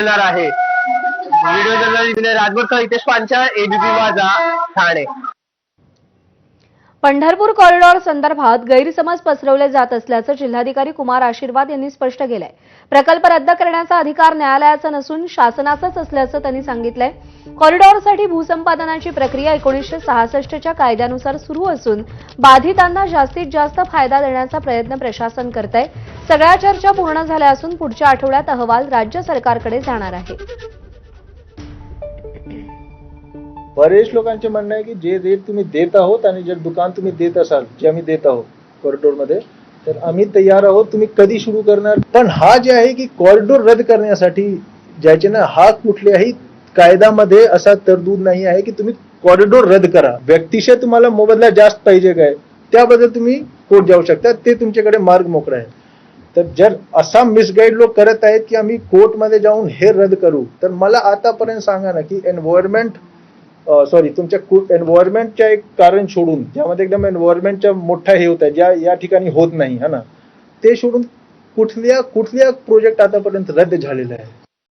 येणार आहे। Video journalist Rajguru Hitesh Panchal, ABP माझा, ठाणे। पंढरपूर कॉरिडॉर संदर्भात गैरसमज पसरवले जात असल्याचं जिल्हाधिकारी कुमार आशीर्वाद यांनी स्पष्ट केलंय। प्रकल्प रद्द करण्याचा अधिकार न्यायालयाचा नसून शासनाचाच असल्याचं त्यांनी सांगितलंय। कॉरिडॉरसाठी भूसंपादनाची प्रक्रिया 1966च्या कायद्यानुसार सुरू असून बाधितांना जास्तीत जास्त फायदा देण्याचा प्रयत्न प्रशासन करतंय। सगळ्या चर्चा पूर्ण झाल्या असून पुढच्या आठवड्यात अहवाल राज्य सरकारकडे जाणार आहे। बरेच लोकांचे म्हणणं आहे की जे रेट तुम्ही देत आहोत आणि जर दुकान तुम्ही देत असाल, जे आम्ही देत आहोत कॉरिडॉरमध्ये, तर आम्ही तयार आहोत, तुम्ही कधी सुरू करणार। पण हा जे आहे की कॉरिडॉर रद्द करण्यासाठी ज्याचे ना हा कुठल्याही कायद्यामध्ये असा तरतूद नाही आहे की तुम्ही कॉरिडॉर रद्द करा। व्यक्तिशः तुम्हाला मोबदला जास्त पाहिजे काय त्याबद्दल तुम्ही कोर्ट जाऊ शकता, ते तुमच्याकडे मार्ग मोकळा आहे। तर जर असा मिसगाईड लोक करत आहेत की आम्ही कोर्टमध्ये जाऊन हे रद्द करू, तर मला आतापर्यंत सांगा ना की तुमच्या एन्व्हायरमेंटच्या एक कारण सोडून, ज्यामध्ये एकदम एन्व्हायरमेंटच्या मोठा हे होत आहे, ज्या या ठिकाणी होत नाही है ना, ते सोडून कुठल्या प्रोजेक्ट आतापर्यंत रद्द झालेला आहे?